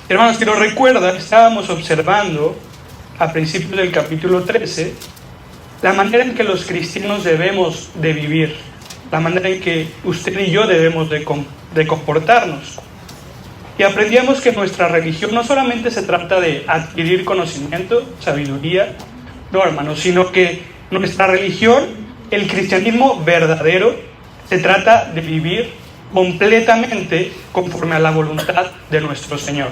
Hermanos, si lo recuerdan, estábamos observando a principios del capítulo 13 la manera en que los cristianos debemos de vivir, la manera en que usted y yo debemos de comportarnos. Y aprendíamos que nuestra religión no solamente se trata de adquirir conocimiento, sabiduría, no, hermanos, sino que nuestra religión, el cristianismo verdadero, se trata de vivir completamente conforme a la voluntad de nuestro Señor.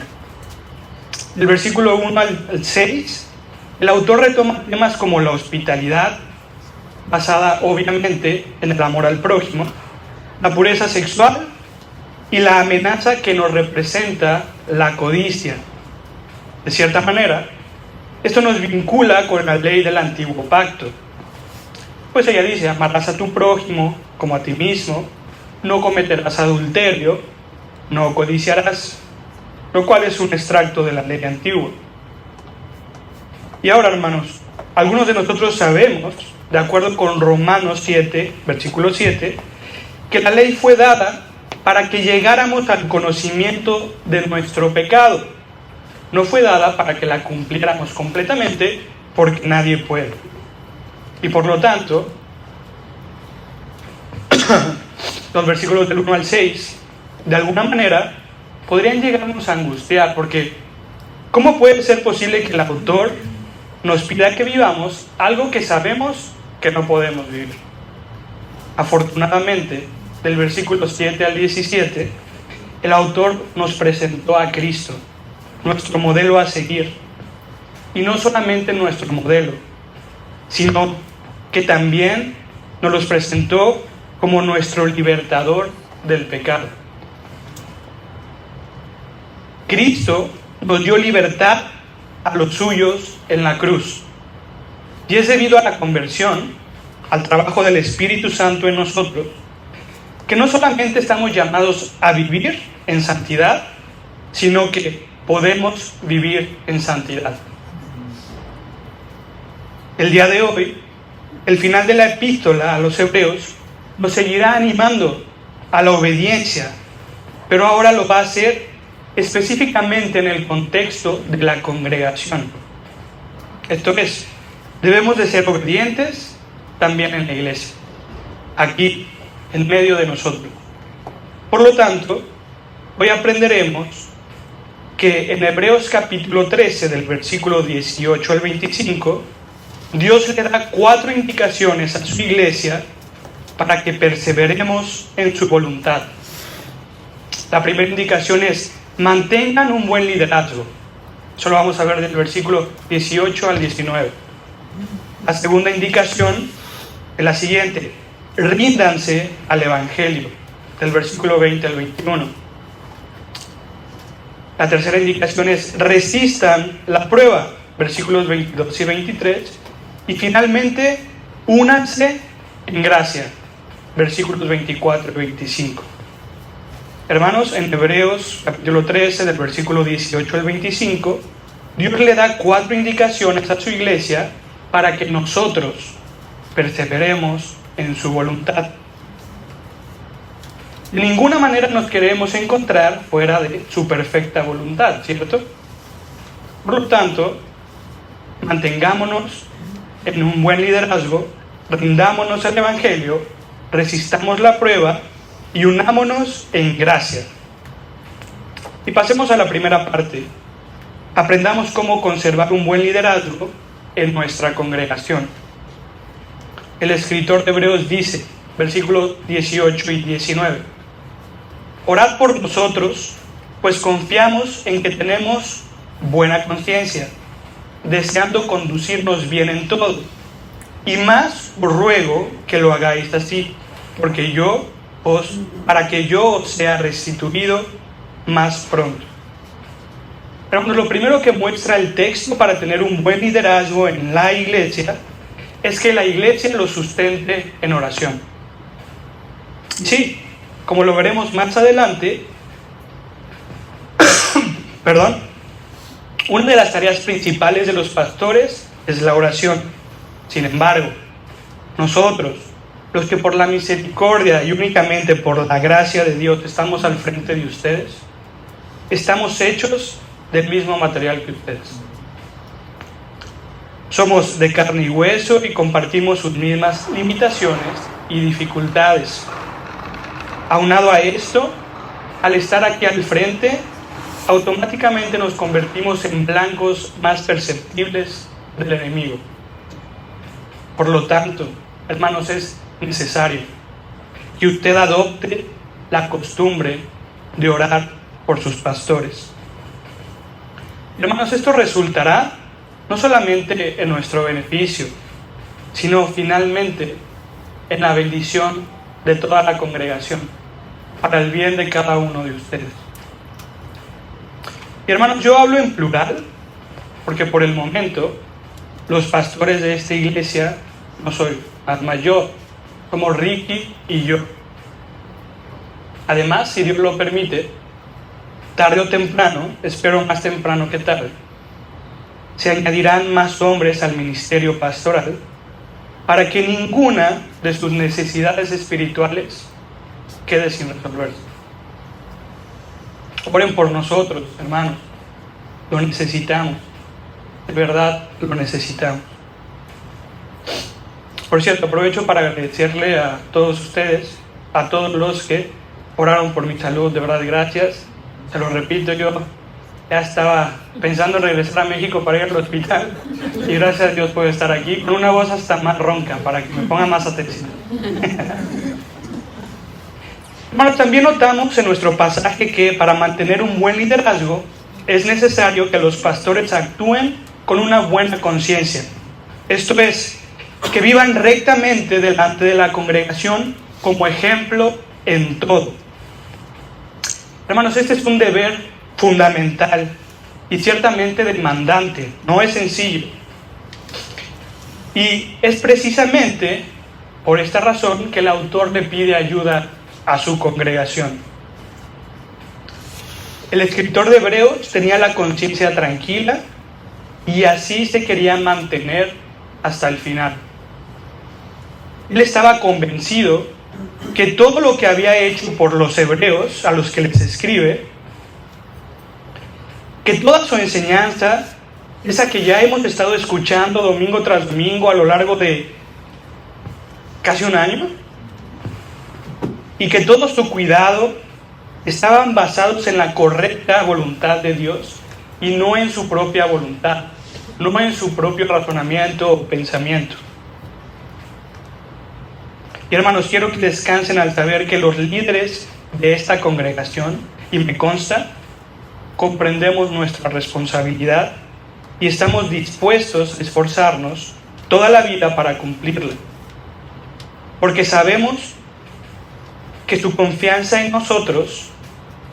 Del versículo 1 al 6, el autor retoma temas como la hospitalidad, basada obviamente en el amor al prójimo, la pureza sexual y la amenaza que nos representa la codicia. De cierta manera, esto nos vincula con la ley del antiguo pacto. Pues ella dice, amarás a tu prójimo como a ti mismo, no cometerás adulterio, no codiciarás, lo cual es un extracto de la ley antigua. Y ahora, hermanos, algunos de nosotros sabemos, de acuerdo con Romanos 7, versículo 7, que la ley fue dada para que llegáramos al conocimiento de nuestro pecado. No fue dada para que la cumpliéramos completamente, porque nadie puede. Y por lo tanto, los versículos del 1 al 6, de alguna manera, podrían llegarnos a angustiar, porque ¿cómo puede ser posible que el autor nos pida que vivamos algo que sabemos que no podemos vivir? Afortunadamente, del versículo 7 al 17, el autor nos presentó a Cristo, nuestro modelo a seguir. Y no solamente nuestro modelo, sino que también nos los presentó como nuestro libertador del pecado. Cristo nos dio libertad a los suyos en la cruz. Y es debido a la conversión, al trabajo del Espíritu Santo en nosotros, que no solamente estamos llamados a vivir en santidad, sino que podemos vivir en santidad. El día de hoy, el final de la epístola a los Hebreos nos seguirá animando a la obediencia, pero ahora lo va a hacer específicamente en el contexto de la congregación. Esto es, debemos de ser obedientes también en la iglesia, aquí, en medio de nosotros. Por lo tanto, hoy aprenderemos que en Hebreos capítulo 13, del versículo 18 al 25, Dios le da 4 indicaciones a su iglesia para que perseveremos en su voluntad. La primera indicación es: mantengan un buen liderazgo. Eso lo vamos a ver del versículo 18 al 19. La segunda indicación es la siguiente: ríndanse al Evangelio, del versículo 20 al 21. La tercera indicación es: resistan la prueba, versículos 22 y 23. Y finalmente, únanse en gracia, versículos 24 y 25. Hermanos, en Hebreos capítulo 13, del versículo 18 al 25, Dios le da 4 indicaciones a su iglesia para que nosotros perseveremos en su voluntad. De ninguna manera nos queremos encontrar fuera de su perfecta voluntad, ¿cierto? Por lo tanto, mantengámonos en un buen liderazgo, rindámonos al Evangelio, resistamos la prueba y unámonos en gracia. Y pasemos a la primera parte. Aprendamos cómo conservar un buen liderazgo en nuestra congregación. El escritor de Hebreos dice, versículos 18 y 19: orad por nosotros, pues confiamos en que tenemos buena conciencia, deseando conducirnos bien en todo. Y más os ruego que lo hagáis así, para que yo os sea restituido más pronto. Pero lo primero que muestra el texto para tener un buen liderazgo en la iglesia es que la iglesia lo sustente en oración. Sí, como lo veremos más adelante, una de las tareas principales de los pastores es la oración. Sin embargo, nosotros, los que por la misericordia y únicamente por la gracia de Dios estamos al frente de ustedes, estamos hechos del mismo material que ustedes. Somos de carne y hueso y compartimos sus mismas limitaciones y dificultades. Aunado a esto, al estar aquí al frente, automáticamente nos convertimos en blancos más perceptibles del enemigo. Por lo tanto, hermanos, es necesario que usted adopte la costumbre de orar por sus pastores. Hermanos, esto resultará no solamente en nuestro beneficio, sino finalmente en la bendición de toda la congregación, para el bien de cada uno de ustedes. Y hermanos, yo hablo en plural, porque por el momento los pastores de esta iglesia no soy, más yo, somos Ricky y yo. Además, si Dios lo permite, tarde o temprano, espero más temprano que tarde, se añadirán más hombres al ministerio pastoral para que ninguna de sus necesidades espirituales quede sin resolverse. Oren por nosotros, hermanos. Lo necesitamos. De verdad, lo necesitamos. Por cierto, aprovecho para agradecerle a todos ustedes, a todos los que oraron por mi salud. De verdad, gracias. Se lo repito, yo ya estaba pensando en regresar a México para ir al hospital y gracias a Dios puedo estar aquí con una voz hasta más ronca para que me ponga más atención. Bueno, también notamos en nuestro pasaje que para mantener un buen liderazgo es necesario que los pastores actúen con una buena conciencia. Esto es, que vivan rectamente delante de la congregación como ejemplo en todo. Hermanos, este es un deber fundamental y ciertamente demandante, no es sencillo. Y es precisamente por esta razón que el autor le pide ayuda a su congregación. El escritor de Hebreos tenía la conciencia tranquila y así se quería mantener hasta el final. Él estaba convencido que todo lo que había hecho por los hebreos a los que les escribe, que toda su enseñanza, esa que ya hemos estado escuchando domingo tras domingo a lo largo de casi un año, y que todo su cuidado estaban basados en la correcta voluntad de Dios y no en su propia voluntad, no en su propio razonamiento o pensamiento. Y hermanos, quiero que descansen al saber que los líderes de esta congregación, y me consta, comprendemos nuestra responsabilidad y estamos dispuestos a esforzarnos toda la vida para cumplirla. Porque sabemos que su confianza en nosotros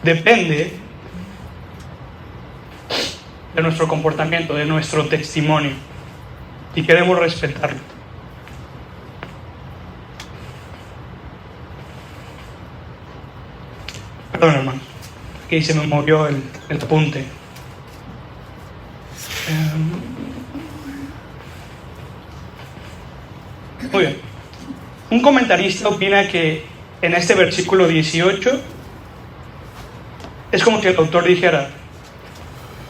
depende de nuestro comportamiento, de nuestro testimonio, y queremos respetarlo. Perdón, hermano, que se me movió el apunte. Muy bien. Un comentarista opina que en este versículo 18 es como si el autor dijera: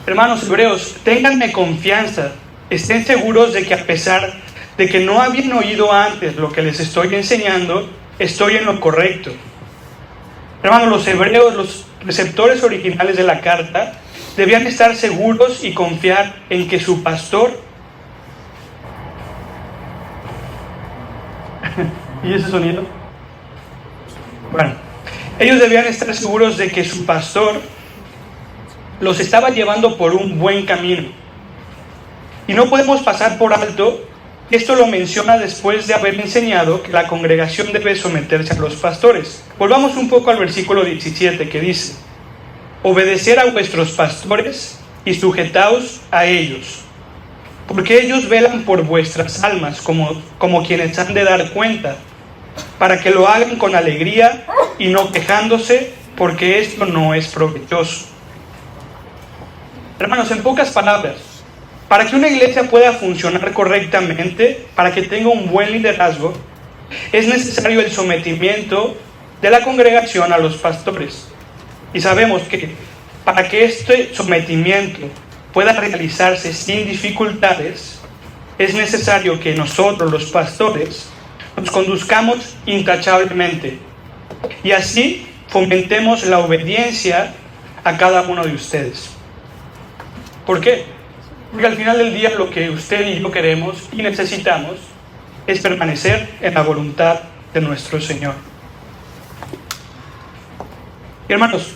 hermanos hebreos, ténganme confianza, estén seguros de que a pesar de que no habían oído antes lo que les estoy enseñando, estoy en lo correcto. Hermanos, los hebreos, los receptores originales de la carta, debían estar seguros y confiar en que su pastor... ¿Y ese sonido? Bueno, ellos debían estar seguros de que su pastor los estaba llevando por un buen camino. Y no podemos pasar por alto, esto lo menciona después de haber enseñado que la congregación debe someterse a los pastores. Volvamos un poco al versículo 17 que dice: obedecer a vuestros pastores y sujetaos a ellos, porque ellos velan por vuestras almas como quienes han de dar cuenta, para que lo hagan con alegría y no quejándose, porque esto no es provechoso. Hermanos, en pocas palabras, para que una iglesia pueda funcionar correctamente, para que tenga un buen liderazgo, es necesario el sometimiento de la congregación a los pastores. Y sabemos que Para que este sometimiento pueda realizarse sin dificultades, es necesario que nosotros, los pastores, nos conduzcamos intachablemente y así fomentemos la obediencia a cada uno de ustedes. ¿Por qué? Porque al final del día lo que usted y yo queremos y necesitamos es permanecer en la voluntad de nuestro Señor. Y hermanos,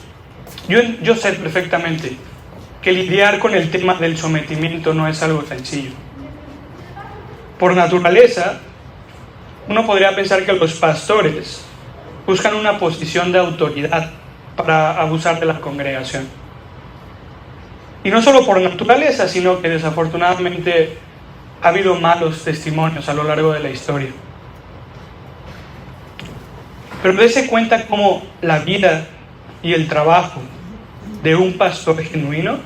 yo sé perfectamente que lidiar con el tema del sometimiento no es algo sencillo. Por naturaleza, uno podría pensar que los pastores buscan una posición de autoridad para abusar de la congregación. Y no solo por naturaleza, sino que desafortunadamente ha habido malos testimonios a lo largo de la historia. Pero dése cuenta cómo la vida y el trabajo de un pastor genuino,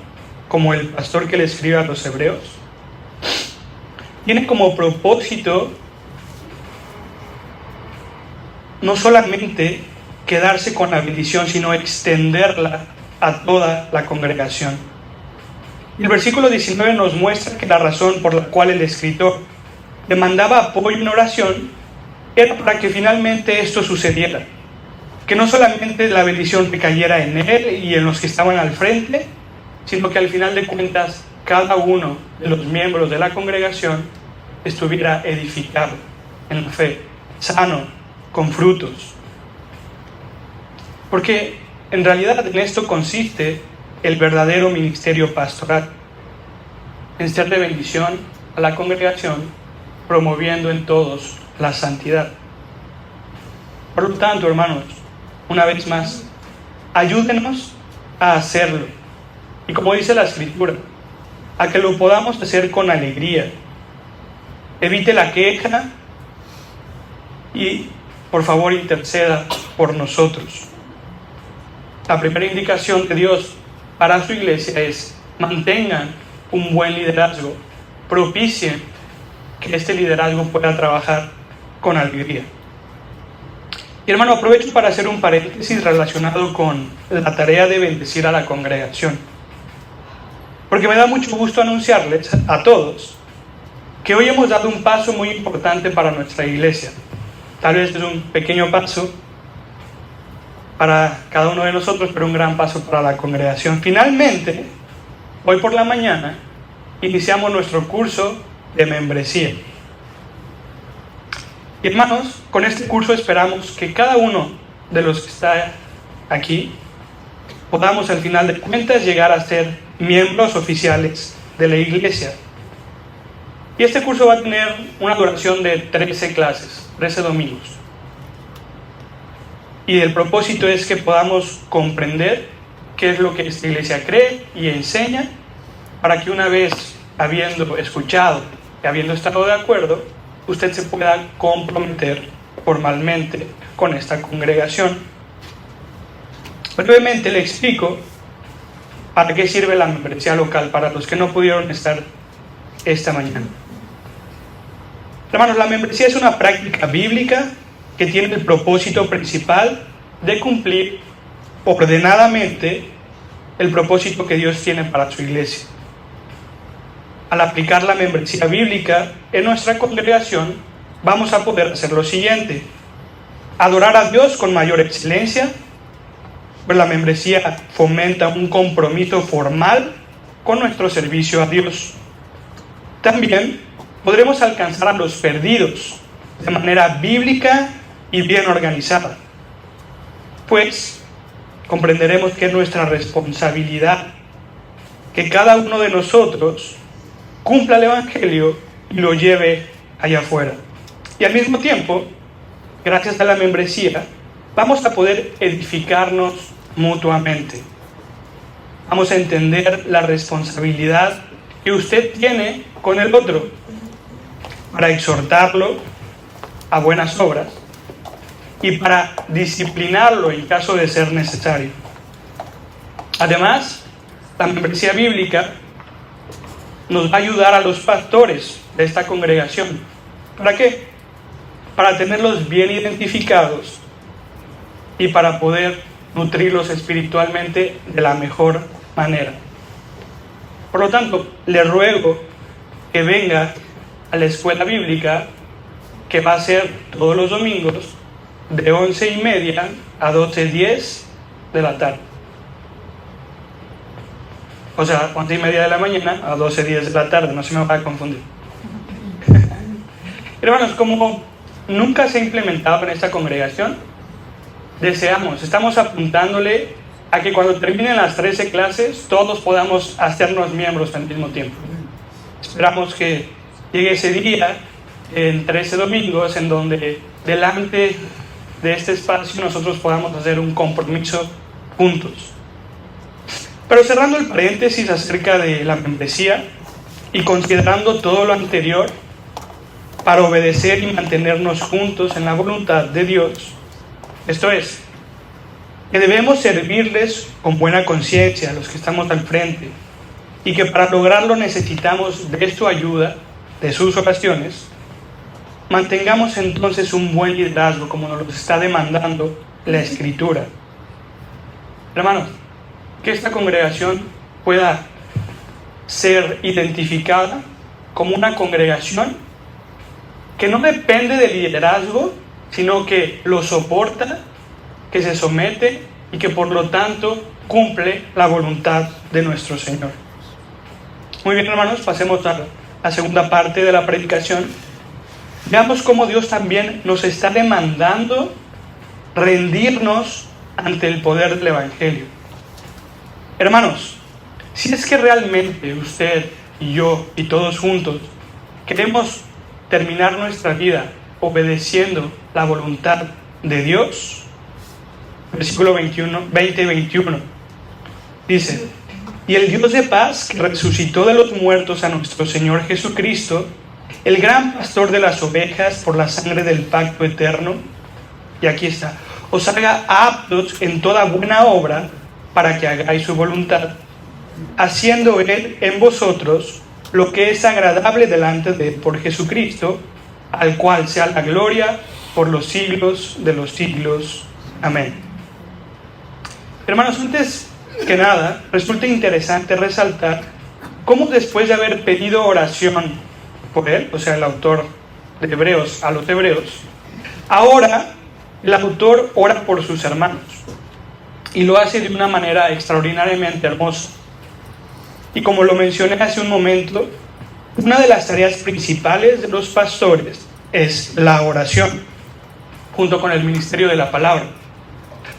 como el pastor que le escribe a los hebreos, tiene como propósito no solamente quedarse con la bendición, sino extenderla a toda la congregación. El versículo 19 nos muestra que la razón por la cual el escritor demandaba apoyo en oración era para que finalmente esto sucediera. Que no solamente la bendición recayera en él y en los que estaban al frente, sino que al final de cuentas cada uno de los miembros de la congregación estuviera edificado en la fe, sano, con frutos. Porque en realidad en esto consiste el verdadero ministerio pastoral, en ser de bendición a la congregación, promoviendo en todos la santidad. Por lo tanto, hermanos, una vez más, ayúdenos a hacerlo. Y como dice la Escritura, a que lo podamos hacer con alegría. Evite la queja y, por favor, interceda por nosotros. La primera indicación de Dios para su iglesia es: mantengan un buen liderazgo, propicien que este liderazgo pueda trabajar con alegría. Y hermano, aprovecho para hacer un paréntesis relacionado con la tarea de bendecir a la congregación. Porque me da mucho gusto anunciarles a todos que hoy hemos dado un paso muy importante para nuestra iglesia. Tal vez es un pequeño paso para cada uno de nosotros, pero un gran paso para la congregación. Finalmente, hoy por la mañana, iniciamos nuestro curso de membresía. Y hermanos, con este curso esperamos que cada uno de los que está aquí podamos al final de cuentas llegar a ser miembros oficiales de la iglesia. Y este curso va a tener una duración de 13 clases, 13 domingos. Y el propósito es que podamos comprender qué es lo que esta iglesia cree y enseña, para que una vez habiendo escuchado y habiendo estado de acuerdo, usted se pueda comprometer formalmente con esta congregación. Brevemente le explico para qué sirve la membresía local para los que no pudieron estar esta mañana. Hermanos, la membresía es una práctica bíblica que tiene el propósito principal de cumplir ordenadamente el propósito que Dios tiene para su iglesia. Al aplicar la membresía bíblica en nuestra congregación, vamos a poder hacer lo siguiente: adorar a Dios con mayor excelencia, pues la membresía fomenta un compromiso formal con nuestro servicio a Dios. También podremos alcanzar a los perdidos de manera bíblica y bien organizada, pues comprenderemos que es nuestra responsabilidad que cada uno de nosotros cumpla el Evangelio y lo lleve allá afuera. Y al mismo tiempo, gracias a la membresía, vamos a poder edificarnos mutuamente. Vamos a entender la responsabilidad que usted tiene con el otro para exhortarlo a buenas obras y para disciplinarlo en caso de ser necesario. Además, la membresía bíblica nos va a ayudar a los pastores de esta congregación. ¿Para qué? Para tenerlos bien identificados y para poder nutrirlos espiritualmente de la mejor manera. Por lo tanto, le ruego que venga a la escuela bíblica, que va a ser todos los domingos de 11:30 a 12:10 de la tarde. O sea, 11:30 de la mañana a 12:10 de la tarde, no se me va a confundir. Hermanos, como nunca se ha implementado en esta congregación, estamos apuntándole a que cuando terminen las 13 clases, todos podamos hacernos miembros al mismo tiempo. Esperamos que llegue ese día, en 13 domingos, en donde delante de este espacio nosotros podamos hacer un compromiso juntos. Pero cerrando el paréntesis acerca de la membresía y considerando todo lo anterior, para obedecer y mantenernos juntos en la voluntad de Dios, esto es, que debemos servirles con buena conciencia a los que estamos al frente, y que para lograrlo necesitamos de su ayuda, de sus oraciones, mantengamos entonces un buen liderazgo como nos lo está demandando la Escritura. Hermanos, que esta congregación pueda ser identificada como una congregación que no depende del liderazgo, sino que lo soporta, que se somete y que por lo tanto cumple la voluntad de nuestro Señor. Muy bien, hermanos, pasemos a la segunda parte de la predicación. Veamos cómo Dios también nos está demandando rendirnos ante el poder del Evangelio. Hermanos, si es que realmente usted y yo y todos juntos queremos terminar nuestra vida obedeciendo la voluntad de Dios, versículo 20-21, dice: y el Dios de paz, que resucitó de los muertos a nuestro Señor Jesucristo, el gran pastor de las ovejas por la sangre del pacto eterno, y aquí está, os haga aptos en toda buena obra para que hagáis su voluntad, haciendo Él en vosotros lo que es agradable delante de Él por Jesucristo, al cual sea la gloria por los siglos de los siglos. Amén. Hermanos, antes que nada, resulta interesante resaltar cómo después de haber pedido oración por él, o sea, el autor de Hebreos a los Hebreos, ahora el autor ora por sus hermanos y lo hace de una manera extraordinariamente hermosa. Y como lo mencioné hace un momento, una de las tareas principales de los pastores es la oración, junto con el ministerio de la palabra.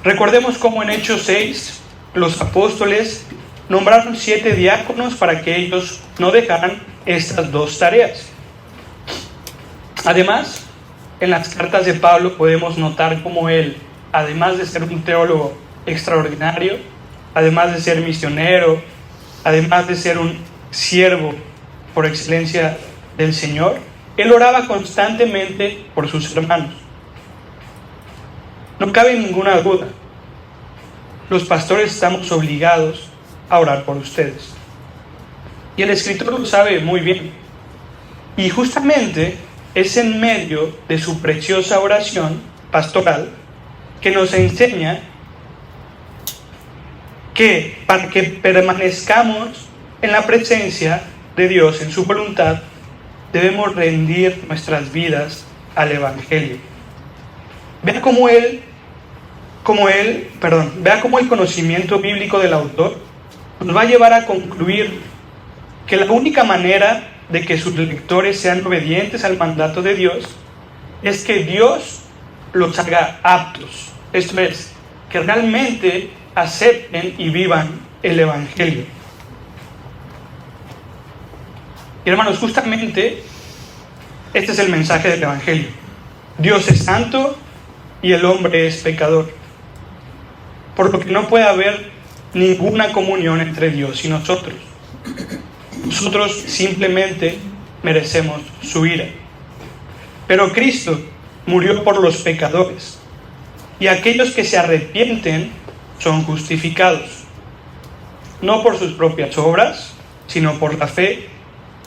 Recordemos cómo en Hechos 6 los apóstoles nombraron 7 diáconos para que ellos no dejaran estas dos tareas. Además, en las cartas de Pablo podemos notar cómo él, además de ser un teólogo extraordinario, además de ser misionero, además de ser un siervo por excelencia del Señor, él oraba constantemente por sus hermanos. No cabe ninguna duda, los pastores estamos obligados a orar por ustedes. Y el escritor lo sabe muy bien. Y justamente es en medio de su preciosa oración pastoral que nos enseña que para que permanezcamos en la presencia de Dios, en su voluntad, debemos rendir nuestras vidas al Evangelio. Vea cómo el conocimiento bíblico del autor nos va a llevar a concluir que la única manera de que sus lectores sean obedientes al mandato de Dios es que Dios los haga aptos, esto es, que realmente acepten y vivan el Evangelio. Y hermanos, justamente este es el mensaje del Evangelio. Dios es santo y el hombre es pecador, por lo que no puede haber ninguna comunión entre Dios y nosotros. Nosotros simplemente merecemos su ira. Pero Cristo murió por los pecadores, y aquellos que se arrepienten son justificados, no por sus propias obras, sino por la fe,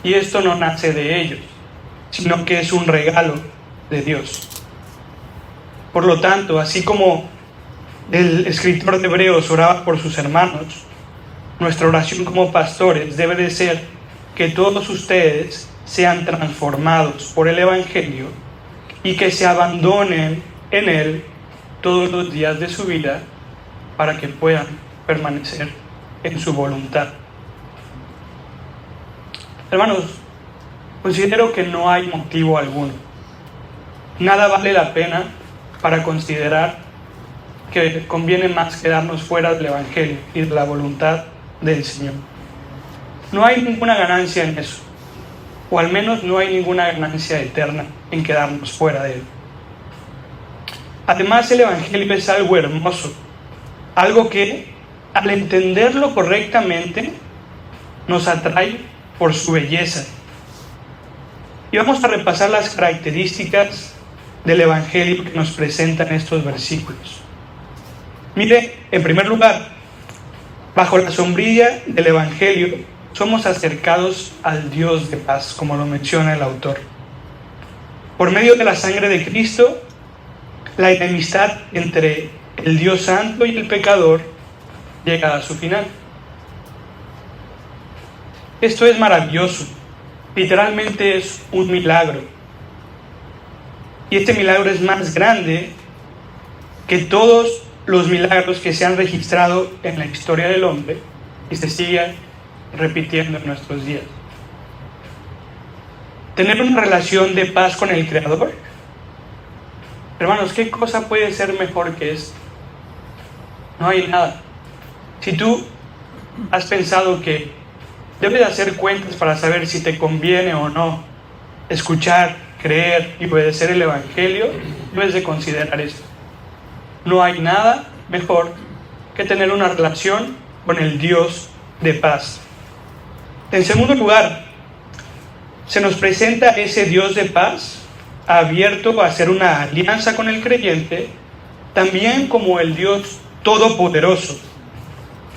y esto no nace de ellos, sino que es un regalo de Dios. Por lo tanto, así como el escritor de Hebreos oraba por sus hermanos, nuestra oración como pastores debe de ser que todos ustedes sean transformados por el Evangelio y que se abandonen en él todos los días de su vida para que puedan permanecer en su voluntad. Hermanos, considero que no hay motivo alguno. Nada vale la pena para considerar que conviene más quedarnos fuera del Evangelio y de la voluntad del Señor. No hay ninguna ganancia en eso, o al menos no hay ninguna ganancia eterna en quedarnos fuera de él. Además, el Evangelio es algo hermoso, algo que, al entenderlo correctamente, nos atrae por su belleza. Y vamos a repasar las características del Evangelio que nos presentan estos versículos. Mire, en primer lugar, bajo la sombrilla del Evangelio somos acercados al Dios de paz, como lo menciona el autor. Por medio de la sangre de Cristo, la enemistad entre el Dios Santo y el pecador llega a su final. Esto es maravilloso, literalmente es un milagro. Y este milagro es más grande que todos los milagros que se han registrado en la historia del hombre y se siguen repitiendo en nuestros días. Tener una relación de paz con el Creador. Hermanos, ¿qué cosa puede ser mejor que esto? No hay nada. Si tú has pensado que debes hacer cuentas para saber si te conviene o no escuchar, creer y obedecer el Evangelio, debes de considerar esto. No hay nada mejor que tener una relación con el Dios de paz. En segundo lugar, se nos presenta ese Dios de paz abierto a hacer una alianza con el creyente, también como el Dios todopoderoso,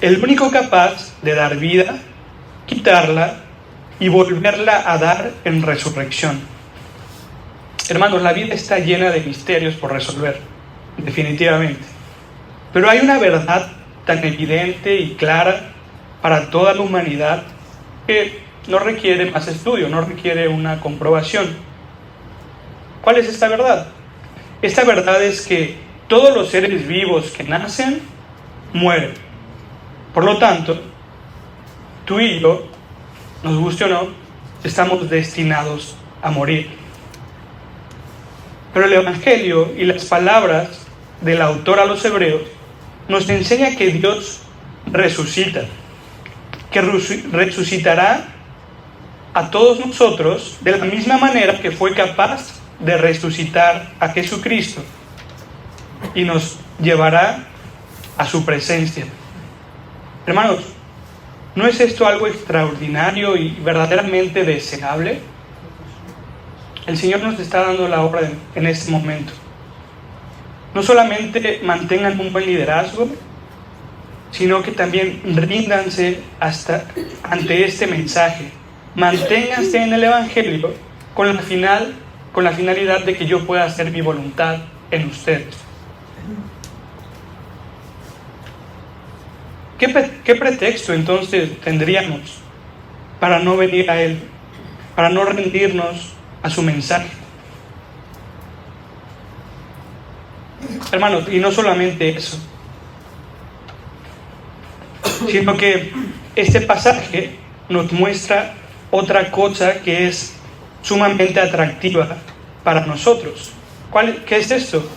el único capaz de dar vida, quitarla y volverla a dar en resurrección. Hermanos, la vida está llena de misterios por resolver, definitivamente. Pero hay una verdad tan evidente y clara para toda la humanidad que no requiere más estudio, no requiere una comprobación. ¿Cuál es esta verdad? Esta verdad es que todos los seres vivos que nacen, mueren. Por lo tanto, tú y yo, nos guste o no, estamos destinados a morir. Pero el Evangelio y las palabras del autor a los hebreos nos enseña que Dios resucita, que resucitará a todos nosotros de la misma manera que fue capaz de resucitar a Jesucristo y nos llevará a su presencia. Hermanos, ¿no es esto algo extraordinario y verdaderamente deseable? El Señor nos está dando la orden en este momento. No solamente mantengan un buen liderazgo, sino que también ríndanse ante este mensaje. Manténganse en el Evangelio con la finalidad de que yo pueda hacer mi voluntad en ustedes. ¿Qué pretexto entonces tendríamos para no venir a Él, para no rendirnos a su mensaje? Hermanos, y no solamente eso, sino que este pasaje nos muestra otra cosa que es sumamente atractiva para nosotros. ¿Qué es esto?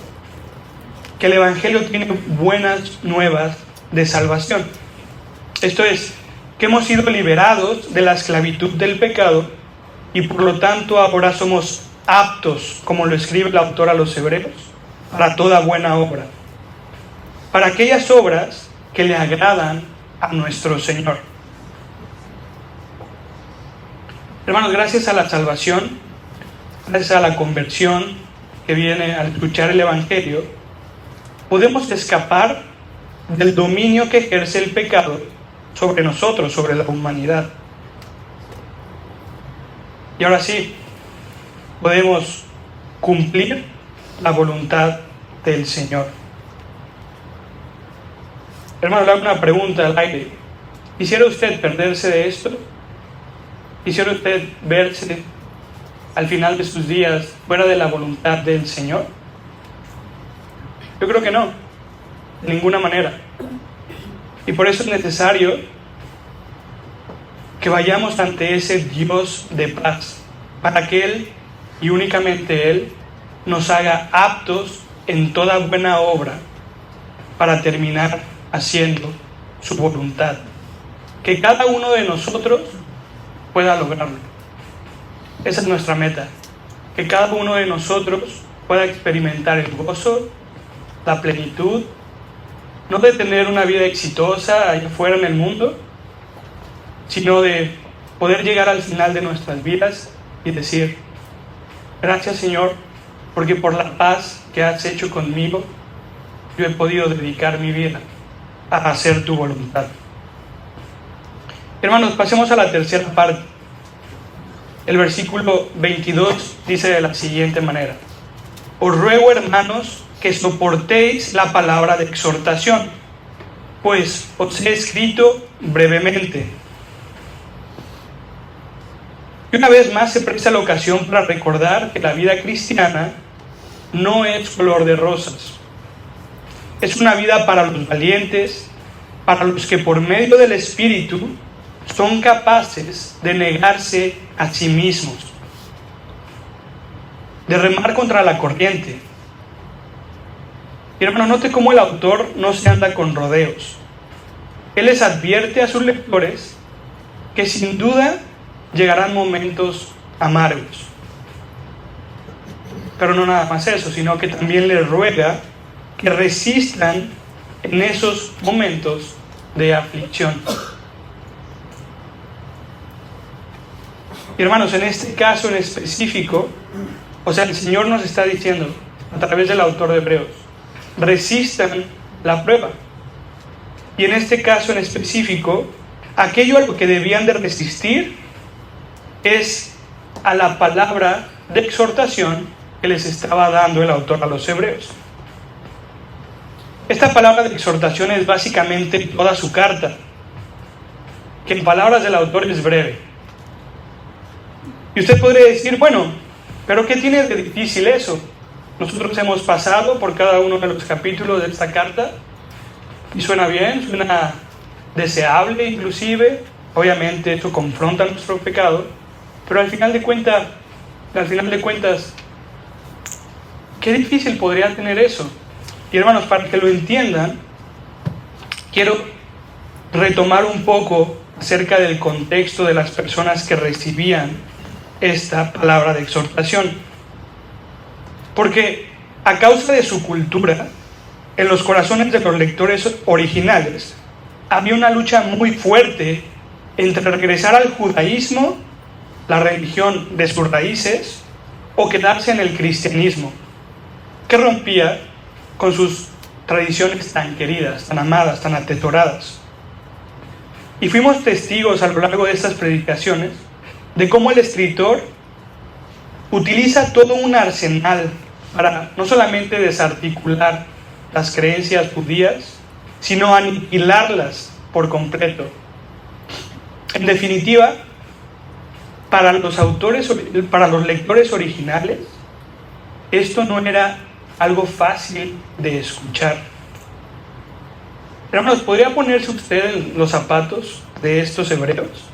Que el Evangelio tiene buenas nuevas de salvación. Esto es, que hemos sido liberados de la esclavitud del pecado y por lo tanto ahora somos aptos, como lo escribe el autor a los hebreos, para toda buena obra, para aquellas obras que le agradan a nuestro Señor. Hermanos, gracias a la salvación, gracias a la conversión que viene al escuchar el Evangelio, podemos escapar del dominio que ejerce el pecado sobre nosotros, sobre la humanidad. Y ahora sí, podemos cumplir la voluntad del Señor. Hermano, le hago una pregunta al aire. ¿Quisiera usted perderse de esto? ¿Quisiera usted verse al final de sus días fuera de la voluntad del Señor? Yo creo que no, de ninguna manera. Y por eso es necesario que vayamos ante ese Dios de paz, para que Él, y únicamente Él, nos haga aptos en toda buena obra para terminar haciendo su voluntad. Que cada uno de nosotros pueda lograrlo. Esa es nuestra meta. Que cada uno de nosotros pueda experimentar el gozo, la plenitud, no de tener una vida exitosa allá afuera en el mundo, sino de poder llegar al final de nuestras vidas y decir: gracias, Señor, porque por la paz que has hecho conmigo, yo he podido dedicar mi vida a hacer tu voluntad. Hermanos, pasemos a la tercera parte. El versículo 22 dice de la siguiente manera: os ruego, hermanos, que soportéis la palabra de exhortación, pues os he escrito brevemente. Y una vez más se presta la ocasión para recordar que la vida cristiana no es color de rosas. Es una vida para los valientes, para los que por medio del Espíritu son capaces de negarse a sí mismos, de remar contra la corriente. Y hermano, note cómo el autor no se anda con rodeos. Él les advierte a sus lectores que sin duda llegarán momentos amargos. Pero no nada más eso, sino que también les ruega que resistan en esos momentos de aflicción. Y hermanos, en este caso en específico, el Señor nos está diciendo a través del autor de Hebreos: resistan la prueba. Y en este caso en específico, aquello a lo que debían de resistir es a la palabra de exhortación que les estaba dando el autor a los hebreos. Esta palabra de exhortación es básicamente toda su carta, que en palabras del autor es breve. Y usted podría decir: bueno, pero ¿qué tiene de difícil eso? Nosotros hemos pasado por cada uno de los capítulos de esta carta y suena bien, suena deseable inclusive. Obviamente esto confronta nuestro pecado, pero al final de cuentas, qué difícil podría tener eso. Y hermanos, para que lo entiendan, quiero retomar un poco acerca del contexto de las personas que recibían esta palabra de exhortación. Porque a causa de su cultura, en los corazones de los lectores originales, había una lucha muy fuerte entre regresar al judaísmo, la religión de sus raíces, o quedarse en el cristianismo, que rompía con sus tradiciones tan queridas, tan amadas, tan atesoradas. Y fuimos testigos a lo largo de estas predicaciones de cómo el escritor utiliza todo un arsenal para no solamente desarticular las creencias judías, sino aniquilarlas por completo. En definitiva, para los lectores originales, esto no era algo fácil de escuchar. Hermanos, ¿podría ponerse usted en los zapatos de estos hebreos?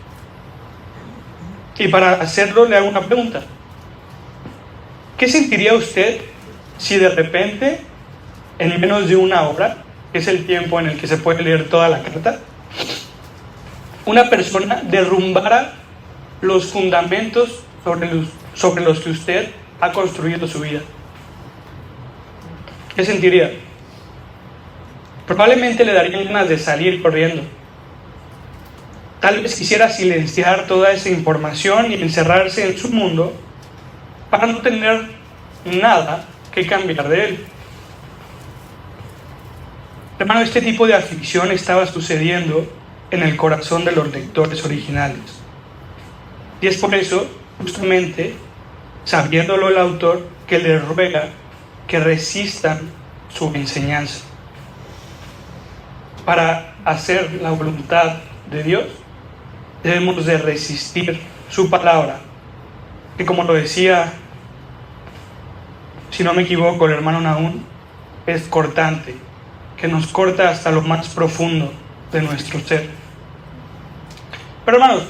Y para hacerlo le hago una pregunta. ¿Qué sentiría usted si de repente, en menos de una hora, que es el tiempo en el que se puede leer toda la carta, una persona derrumbara los fundamentos sobre los que usted ha construido su vida? ¿Qué sentiría? Probablemente le darían ganas de salir corriendo. Tal vez quisiera silenciar toda esa información y encerrarse en su mundo para no tener nada que cambiar de él. Hermano, este tipo de aflicción estaba sucediendo en el corazón de los lectores originales. Y es por eso, justamente, sabiéndolo el autor, que les ruega que resistan su enseñanza para hacer la voluntad de Dios, debemos de resistir su palabra, que como lo decía, si no me equivoco, el hermano Nahum, es cortante, que nos corta hasta lo más profundo de nuestro ser. Pero hermanos,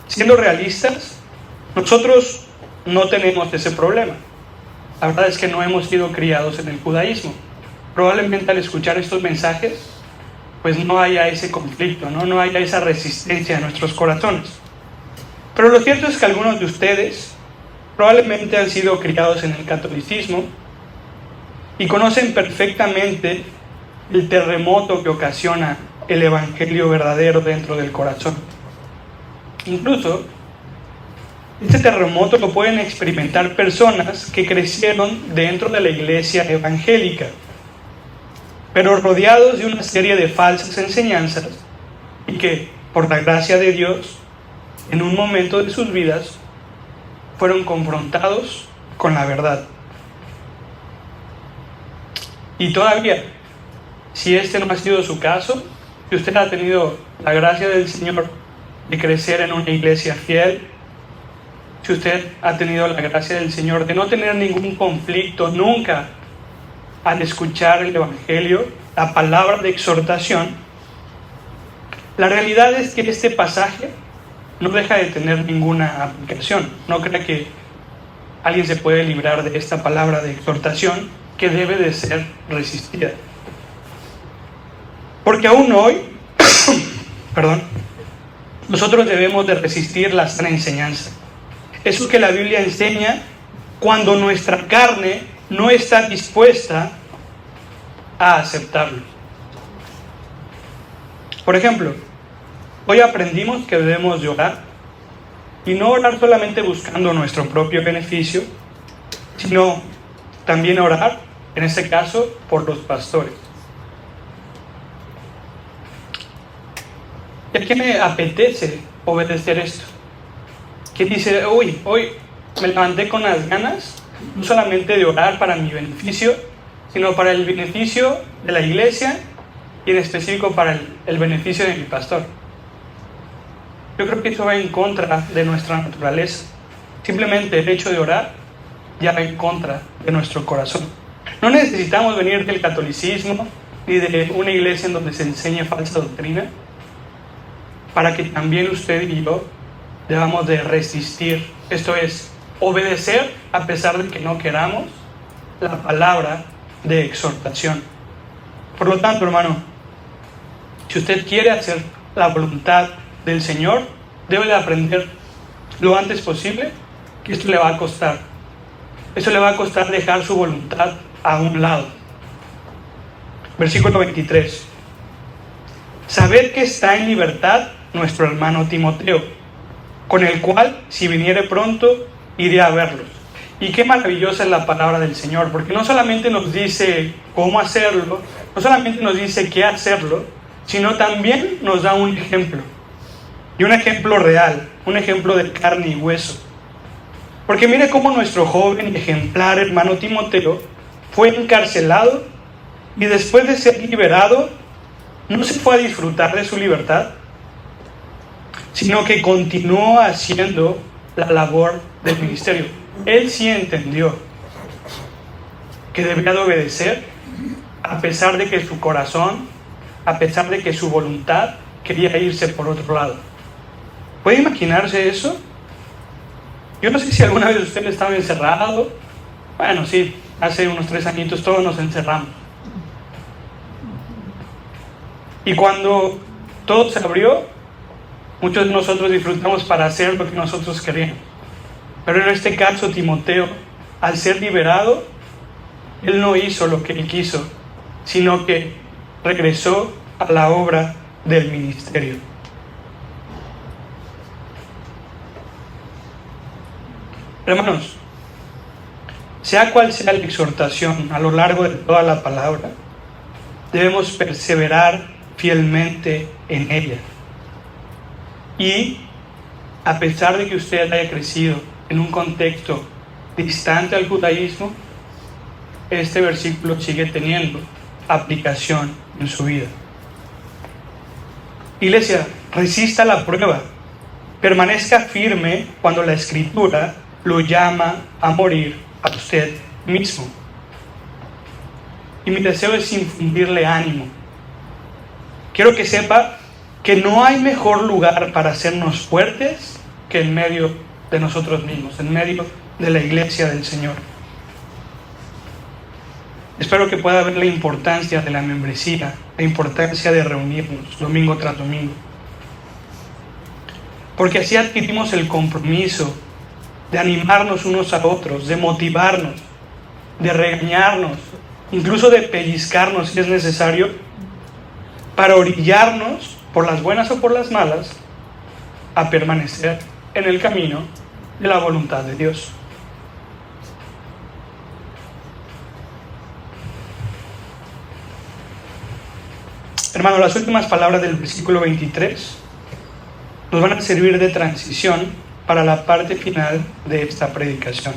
siendo realistas, nosotros no tenemos ese problema. La verdad es que no hemos sido criados en el judaísmo. Probablemente al escuchar estos mensajes, pues no haya ese conflicto, no haya esa resistencia en nuestros corazones. Pero lo cierto es que algunos de ustedes probablemente han sido criados en el catolicismo y conocen perfectamente el terremoto que ocasiona el evangelio verdadero dentro del corazón. Incluso, este terremoto lo pueden experimentar personas que crecieron dentro de la iglesia evangélica, pero rodeados de una serie de falsas enseñanzas y que, por la gracia de Dios, en un momento de sus vidas, fueron confrontados con la verdad. Y todavía, si este no ha sido su caso, si usted ha tenido la gracia del Señor de crecer en una iglesia fiel, si usted ha tenido la gracia del Señor de no tener ningún conflicto nunca al escuchar el Evangelio, la palabra de exhortación, la realidad es que este pasaje no deja de tener ninguna aplicación. No crea que alguien se puede librar de esta palabra de exhortación que debe de ser resistida. Porque aún hoy, nosotros debemos de resistir la sana enseñanza. Eso que la Biblia enseña cuando nuestra carne no está dispuesta a aceptarlo. Por ejemplo, hoy aprendimos que debemos de orar, y no orar solamente buscando nuestro propio beneficio, sino también orar, en este caso, por los pastores. ¿Y a quién me apetece obedecer esto? ¿Quién dice, hoy me levanté con las ganas, no solamente de orar para mi beneficio, sino para el beneficio de la iglesia y en específico para el beneficio de mi pastor? Yo creo que eso va en contra de nuestra naturaleza. Simplemente el hecho de orar ya va en contra de nuestro corazón. No necesitamos venir del catolicismo ni de una iglesia en donde se enseñe falsa doctrina para que también usted y yo debamos de resistir, esto es, obedecer a pesar de que no queramos, la palabra de exhortación. Por lo tanto, hermano, si usted quiere hacer la voluntad del Señor, debe de aprender lo antes posible que esto le va a costar. Eso le va a costar dejar su voluntad a un lado. Versículo 23. Sabed que está en libertad nuestro hermano Timoteo, con el cual, si viniere pronto, iré a verlos. Y qué maravillosa es la palabra del Señor, porque no solamente nos dice cómo hacerlo, no solamente nos dice qué hacerlo, sino también nos da un ejemplo. Y un ejemplo real, un ejemplo de carne y hueso. Porque mire cómo nuestro joven y ejemplar hermano Timoteo fue encarcelado y después de ser liberado, no se fue a disfrutar de su libertad, sino que continuó haciendo la labor del ministerio. Él sí entendió que debía de obedecer a pesar de que su corazón, a pesar de que su voluntad quería irse por otro lado. ¿Puede imaginarse eso? Yo no sé si alguna vez usted estaba encerrado. Bueno, sí, hace unos 3 añitos todos nos encerramos. Y cuando todo se abrió, muchos de nosotros disfrutamos para hacer lo que nosotros queríamos. Pero en este caso, Timoteo, al ser liberado, él no hizo lo que él quiso, sino que regresó a la obra del ministerio. Hermanos, sea cual sea la exhortación a lo largo de toda la palabra, debemos perseverar fielmente en ella. Y a pesar de que usted haya crecido en un contexto distante al judaísmo, este versículo sigue teniendo aplicación en su vida. Iglesia, resista la prueba, permanezca firme cuando la Escritura lo llama a morir a usted mismo. Y mi deseo es infundirle ánimo. Quiero que sepa que no hay mejor lugar para hacernos fuertes que en medio de nosotros mismos, en medio de la iglesia del Señor. Espero que pueda ver la importancia de la membresía, la importancia de reunirnos domingo tras domingo. Porque así adquirimos el compromiso de animarnos unos a otros, de motivarnos, de regañarnos, incluso de pellizcarnos si es necesario, para orillarnos, por las buenas o por las malas, a permanecer en el camino de la voluntad de Dios. Hermano, las últimas palabras del versículo 23 nos van a servir de transición para la parte final de esta predicación.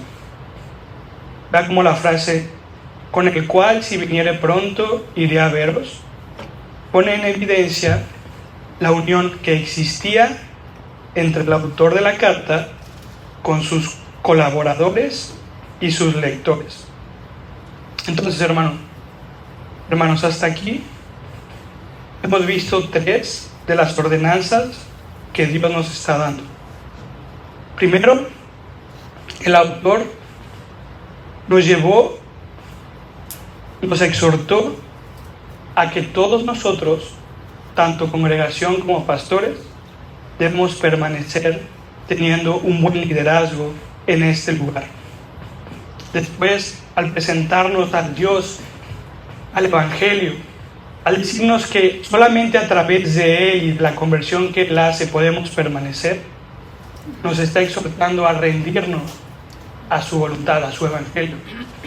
Vea como la frase, con el cual si viniere pronto iré a veros, pone en evidencia la unión que existía entre el autor de la carta con sus colaboradores y sus lectores. Entonces, hermanos, hasta aquí hemos visto 3 de las ordenanzas que Dios nos está dando. Primero, el autor nos exhortó a que todos nosotros, tanto congregación como pastores, debemos permanecer teniendo un buen liderazgo en este lugar. Después, al presentarnos a Dios, al Evangelio, al decirnos que solamente a través de Él y de la conversión que Él hace podemos permanecer, nos está exhortando a rendirnos a su voluntad, a su Evangelio.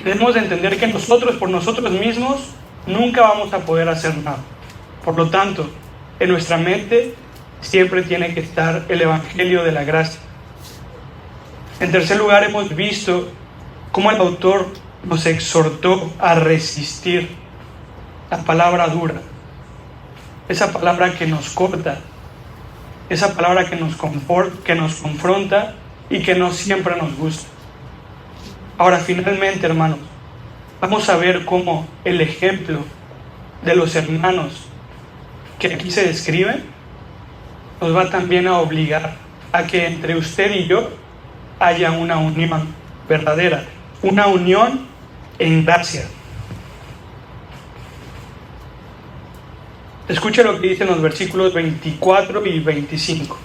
Debemos de entender que nosotros, por nosotros mismos, nunca vamos a poder hacer nada. Por lo tanto, en nuestra mente siempre tiene que estar el Evangelio de la gracia. En tercer lugar, hemos visto cómo el autor nos exhortó a resistir la palabra dura, esa palabra que nos corta, esa palabra que nos confronta y que no siempre nos gusta. Ahora, finalmente, hermanos, vamos a ver cómo el ejemplo de los hermanos que aquí se describen nos va también a obligar a que entre usted y yo haya una unión verdadera, una unión en gracia. Escuche lo que dicen los versículos 24 y 25.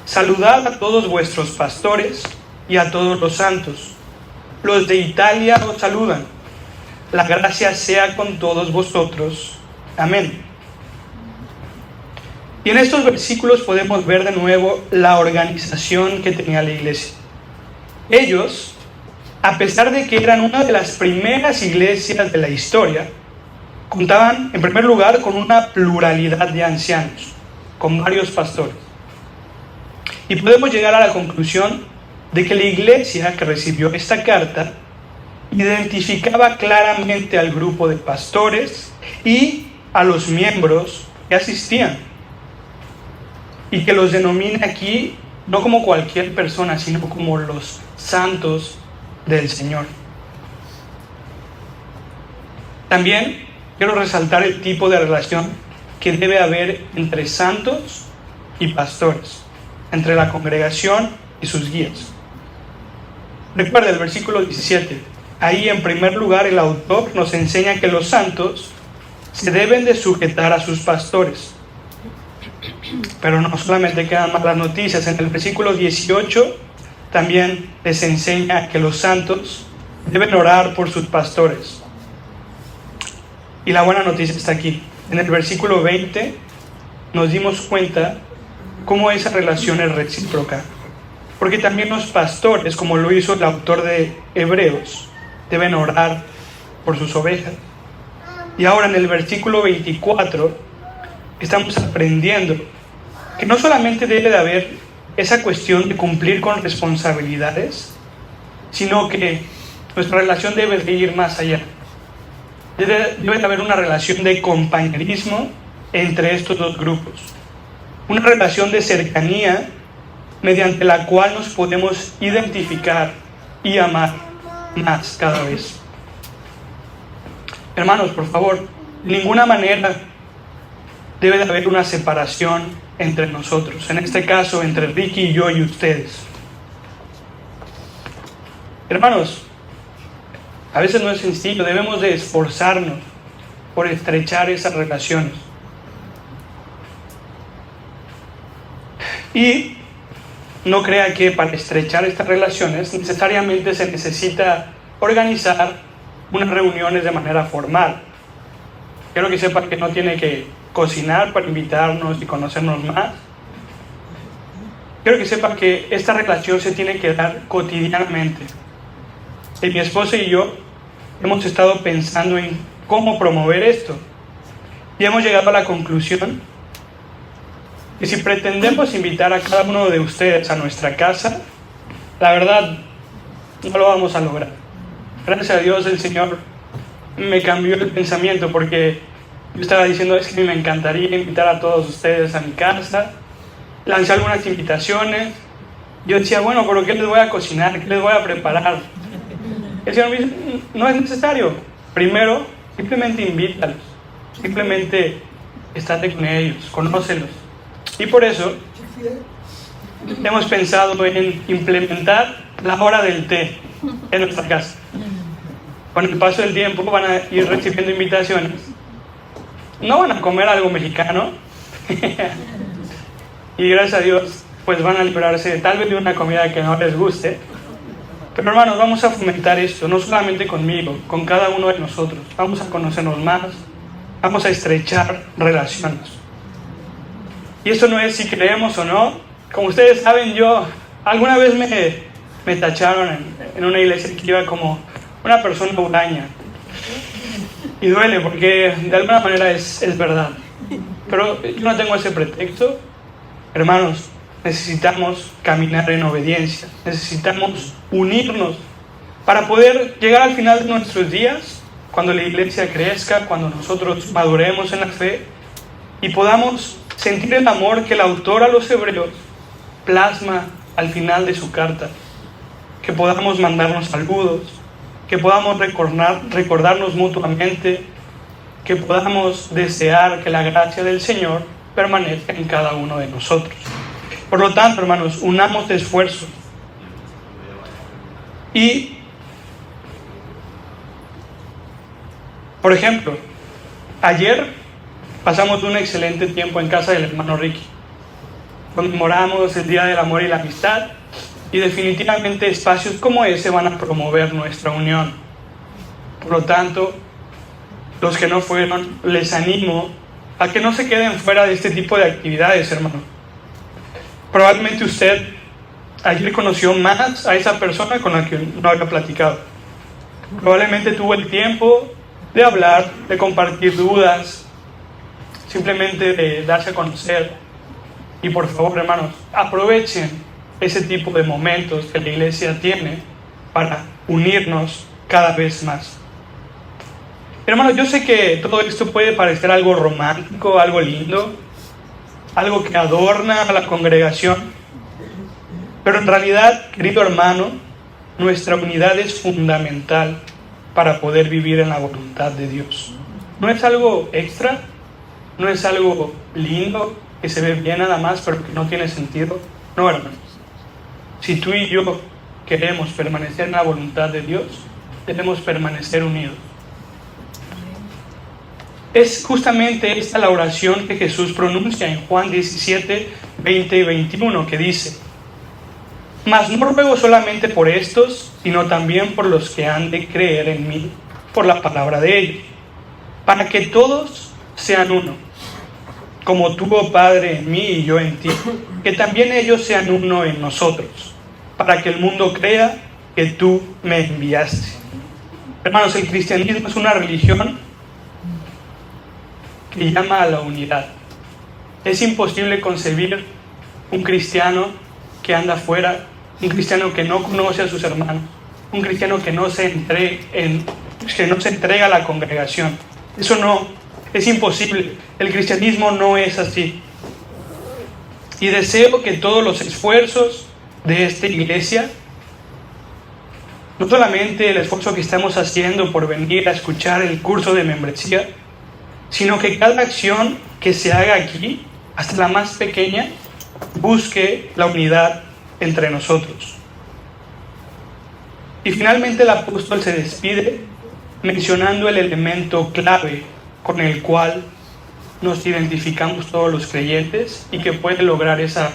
Saludad a todos vuestros pastores y a todos los santos. Los de Italia os saludan. La gracia sea con todos vosotros. Amén. Y en estos versículos podemos ver de nuevo la organización que tenía la iglesia. Ellos, a pesar de que eran una de las primeras iglesias de la historia, contaban en primer lugar con una pluralidad de ancianos, con varios pastores. Y podemos llegar a la conclusión de que la iglesia que recibió esta carta identificaba claramente al grupo de pastores y a los miembros que asistían. Y que los denomina aquí no como cualquier persona, sino como los santos del Señor. También quiero resaltar el tipo de relación que debe haber entre santos y pastores, entre la congregación y sus guías. Recuerda el versículo 17. Ahí en primer lugar el autor nos enseña que los santos se deben de sujetar a sus pastores. Pero no solamente quedan malas noticias. En el versículo 18 también les enseña que los santos deben orar por sus pastores. Y la buena noticia está aquí. En el versículo 20 nos dimos cuenta cómo esa relación es recíproca. Porque también los pastores, como lo hizo el autor de Hebreos, deben orar por sus ovejas. Y ahora en el versículo 24 estamos aprendiendo que no solamente debe de haber esa cuestión de cumplir con responsabilidades, sino que nuestra relación debe de ir más allá. Debe de haber una relación de compañerismo entre estos dos grupos. una relación de cercanía mediante la cual nos podemos identificar y amar más cada vez. Hermanos, por favor, de ninguna manera debe de haber una separación entre nosotros, en este caso entre Ricky y yo y ustedes. Hermanos, a veces no es sencillo, debemos de esforzarnos por estrechar esas relaciones. Y no crea que para estrechar estas relaciones necesariamente se necesita organizar unas reuniones de manera formal. Quiero que sepa que no tiene que cocinar para invitarnos y conocernos más. Quiero que sepa que esta relación se tiene que dar cotidianamente. Y mi esposa y yo hemos estado pensando en cómo promover esto. Y hemos llegado a la conclusión que si pretendemos invitar a cada uno de ustedes a nuestra casa, la verdad no lo vamos a lograr. Gracias a Dios el Señor me cambió el pensamiento, porque yo estaba diciendo, es que me encantaría invitar a todos ustedes a mi casa. Lancé algunas invitaciones. Yo decía, bueno, pero ¿qué les voy a cocinar? ¿Qué les voy a preparar? El Señor me dice, no es necesario. Primero, simplemente invítalos. Simplemente estate con ellos, conócelos. Y por eso hemos pensado en implementar la hora del té en nuestra casa. Con el paso del tiempo van a ir recibiendo invitaciones. No van a comer algo mexicano. Y gracias a Dios, pues van a librarse tal vez de una comida que no les guste. Pero hermanos, vamos a fomentar esto, no solamente conmigo, con cada uno de nosotros. Vamos a conocernos más, vamos a estrechar relaciones. Y eso no es si creemos o no. Como ustedes saben, yo alguna vez me tacharon en una iglesia que iba como una persona huraña. Y duele porque de alguna manera es verdad. Pero yo no tengo ese pretexto. Hermanos, necesitamos caminar en obediencia. Necesitamos unirnos para poder llegar al final de nuestros días, cuando la iglesia crezca, cuando nosotros maduremos en la fe y podamos sentir el amor que el autor a los Hebreos plasma al final de su carta. Que podamos mandarnos saludos, que podamos recordarnos mutuamente, que podamos desear que la gracia del Señor permanezca en cada uno de nosotros. Por lo tanto, hermanos, unamos esfuerzos. Y, por ejemplo, ayer pasamos un excelente tiempo en casa del hermano Ricky. Conmemoramos el Día del Amor y la Amistad, y definitivamente espacios como ese van a promover nuestra unión. Por lo tanto, los que no fueron, les animo a que no se queden fuera de este tipo de actividades, hermano. Probablemente usted ayer conoció más a esa persona con la que no había platicado. Probablemente tuvo el tiempo de hablar, de compartir dudas, simplemente de darse a conocer. Y por favor, hermanos, aprovechen ese tipo de momentos que la iglesia tiene para unirnos cada vez más. Hermanos, yo sé que todo esto puede parecer algo romántico, algo lindo, algo que adorna a la congregación, pero en realidad, querido hermano, nuestra unidad es fundamental para poder vivir en la voluntad de Dios. No es algo extra, no es algo lindo que se ve bien nada más, pero que no tiene sentido. No, hermanos. Si tú y yo queremos permanecer en la voluntad de Dios, debemos permanecer unidos. Es justamente esta la oración que Jesús pronuncia en Juan 17, 20 y 21, que dice: Mas no ruego solamente por estos, sino también por los que han de creer en mí, por la palabra de ellos, para que todos sean uno, como tú, oh Padre, en mí y yo en ti, que también ellos sean uno en nosotros, para que el mundo crea que tú me enviaste. Hermanos, el cristianismo es una religión que llama a la unidad. Es imposible concebir un cristiano que anda afuera, un cristiano que no conoce a sus hermanos, un cristiano que no se entrega a la congregación. Eso no, es imposible. El cristianismo no es así. Y deseo que todos los esfuerzos de esta iglesia, no solamente el esfuerzo que estamos haciendo por venir a escuchar el curso de membresía, sino que cada acción que se haga aquí, hasta la más pequeña, busque la unidad entre nosotros. Y finalmente el apóstol se despide mencionando el elemento clave con el cual nos identificamos todos los creyentes y que puede lograr esa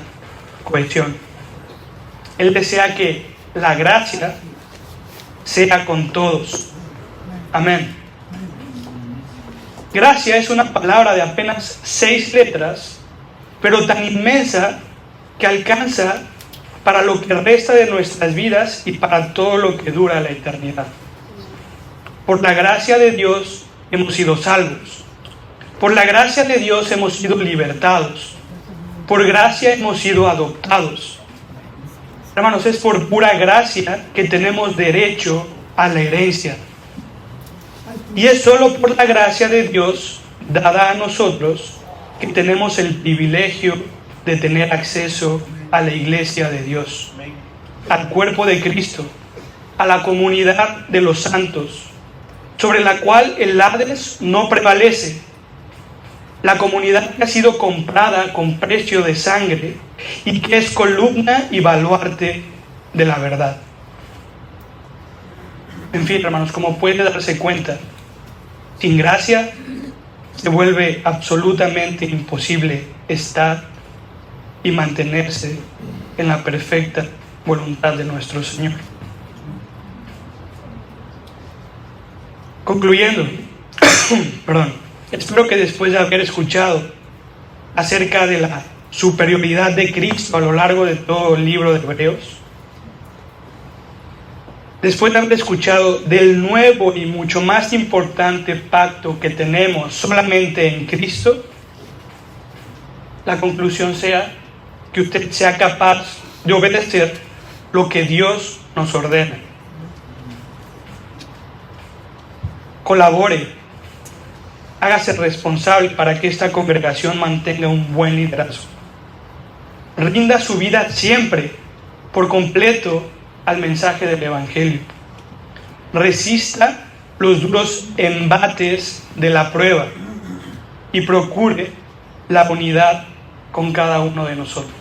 cohesión. Él desea que la gracia sea con todos. Amén. Gracia es una palabra de apenas 6 letras, pero tan inmensa que alcanza para lo que resta de nuestras vidas y para todo lo que dura la eternidad. Por la gracia de Dios hemos sido salvos. Por la gracia de Dios hemos sido libertados. Por gracia hemos sido adoptados. Hermanos, es por pura gracia que tenemos derecho a la herencia. Y es solo por la gracia de Dios dada a nosotros que tenemos el privilegio de tener acceso a la iglesia de Dios, al cuerpo de Cristo, a la comunidad de los santos, sobre la cual el Hades no prevalece. La comunidad que ha sido comprada con precio de sangre y que es columna y baluarte de la verdad. En fin, hermanos, como puede darse cuenta, sin gracia se vuelve absolutamente imposible estar y mantenerse en la perfecta voluntad de nuestro Señor. Concluyendo, espero que después de haber escuchado acerca de la superioridad de Cristo a lo largo de todo el libro de Hebreos, después de haber escuchado del nuevo y mucho más importante pacto que tenemos solamente en Cristo, la conclusión sea que usted sea capaz de obedecer lo que Dios nos ordena. Colabore, hágase responsable para que esta congregación mantenga un buen liderazgo. Rinda su vida siempre, por completo, al mensaje del Evangelio. Resista los duros embates de la prueba y procure la unidad con cada uno de nosotros.